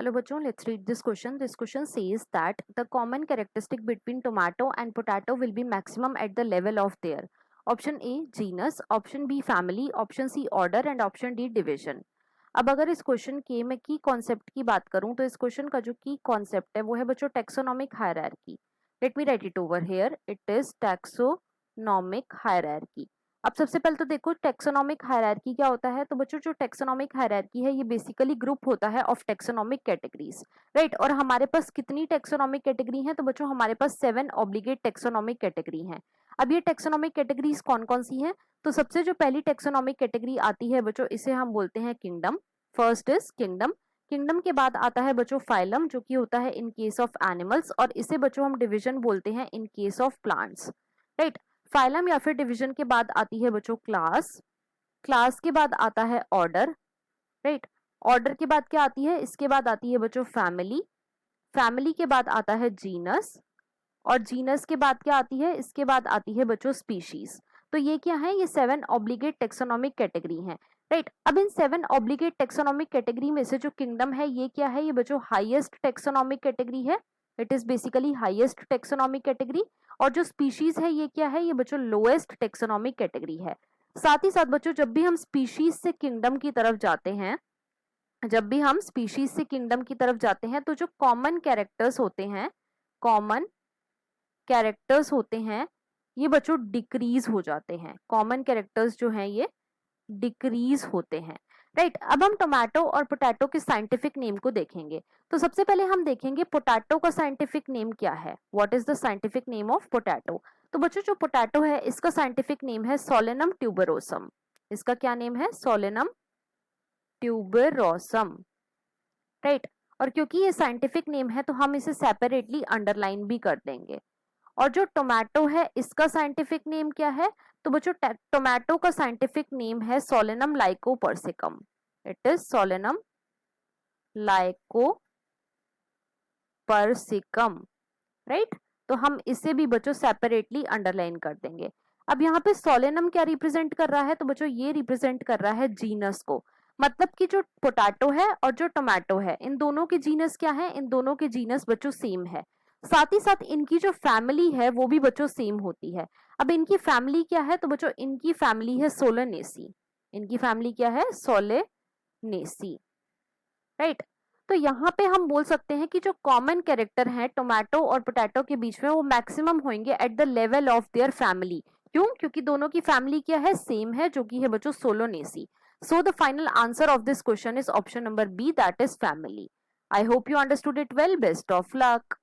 Hello bachon, let's read this question. This question says that the common characteristic between tomato and potato will be maximum at the level of their option A genus, option B family, option C order and option D division. अब अगर इस question के मैं की concept की बात करूं तो इस क्वेश्चन का जो की कॉन्सेप्ट है वो है बच्चों taxonomic hierarchy. Let me right it over here. It is taxonomic hierarchy. अब सबसे पहले तो देखो टेक्सोनॉमिक हायरार्की क्या होता है. तो बच्चों जो टेक्सोनॉमिक हायरार्की है ये बेसिकली ग्रुप होता है ऑफ टेक्सोनॉमिक कैटेगरीज, राइट. और हमारे पास कितनी टेक्सोनॉमिक कैटेगरी है. तो बच्चों हमारे पास 7 ऑब्लिगेट टेक्सोनॉमिक कैटेगरी हैं. अब ये टेक्सोनॉमिक कैटेगरीज कौन कौन सी है. तो सबसे जो पहली टेक्सोनॉमिक कैटेगरी आती है बच्चों इसे हम बोलते हैं kingdom. First is kingdom. Kingdom के बाद आता है बच्चों फाइलम जो कि होता है इन केस ऑफ एनिमल्स, और इसे बच्चों हम डिवीजन बोलते हैं in case of plants, right. Phylum या फिर डिवीजन के बाद आती है बच्चों क्लास. क्लास के बाद आता है ऑर्डर, राइट. ऑर्डर के बाद क्या आती है. इसके बाद आती है बच्चों फैमिली. फैमिली के बाद आता है जीनस, और जीनस के बाद क्या आती है. इसके बाद आती है बच्चों स्पीशीज. तो ये क्या है. ये 7 ऑब्लिगेट टेक्सोनॉमिक कैटेगरी है, राइट. अब इन 7 ऑब्लिगेट टेक्सोनॉमिक कैटेगरी में से जो किंगडम है ये क्या है. ये बच्चों हाईएस्ट टेक्सोनॉमिक कैटेगरी है. It is basically highest taxonomic category. और जो स्पीशीज है ये क्या है. ये बच्चों लोएस्ट टेक्सोनॉमिक कैटेगरी है. साथ ही साथ बच्चों जब भी हम स्पीशीज से किंगडम की तरफ जाते हैं, जब भी हम स्पीशीज से किंगडम की तरफ जाते हैं तो जो कॉमन कैरेक्टर्स होते हैं, कॉमन कैरेक्टर्स होते हैं ये बच्चों डिक्रीज हो जाते हैं. कॉमन कैरेक्टर्स जो हैं ये डिक्रीज होते हैं, राइट. अब हम टोमेटो और पोटैटो के साइंटिफिक नेम को देखेंगे. तो सबसे पहले हम देखेंगे पोटैटो का साइंटिफिक नेम क्या है. What is the scientific name of potato. तो बच्चों जो पोटैटो है इसका साइंटिफिक नेम है सोलेनम ट्यूबरोसम. इसका क्या नेम है. Solanum tuberosum, right. और क्योंकि ये साइंटिफिक नेम है तो हम इसे सेपरेटली अंडरलाइन भी कर देंगे. और जो टोमेटो है इसका साइंटिफिक नेम क्या है. तो बच्चों टोमेटो का साइंटिफिक नेम है Solanum lycopersicum. It is Solanum lycopersicum, right. तो हम इसे भी बच्चों सेपरेटली अंडरलाइन कर देंगे. अब यहाँ पे सोलेनम क्या रिप्रेजेंट कर रहा है. तो बच्चों ये रिप्रेजेंट कर रहा है जीनस को. मतलब कि जो पोटैटो है और जो टोमेटो है इन दोनों के जीनस क्या है. इन दोनों के जीनस बच्चों सेम है. साथ ही साथ इनकी जो फैमिली है वो भी बच्चों सेम होती है. अब इनकी फैमिली क्या है. तो बच्चों इनकी फैमिली है सोलेनेसी. इनकी फैमिली क्या है. Solanaceae, right. तो यहाँ पे हम बोल सकते हैं कि जो कॉमन कैरेक्टर है टोमेटो और पोटैटो के बीच में वो मैक्सिमम होंगे at the level of their family. क्यों. क्योंकि दोनों की फैमिली क्या है. सेम है, जो कि है बच्चों सोलोनेसी. So the final answer of this question is option number B, that is family. I hope you understood it well. Best of luck.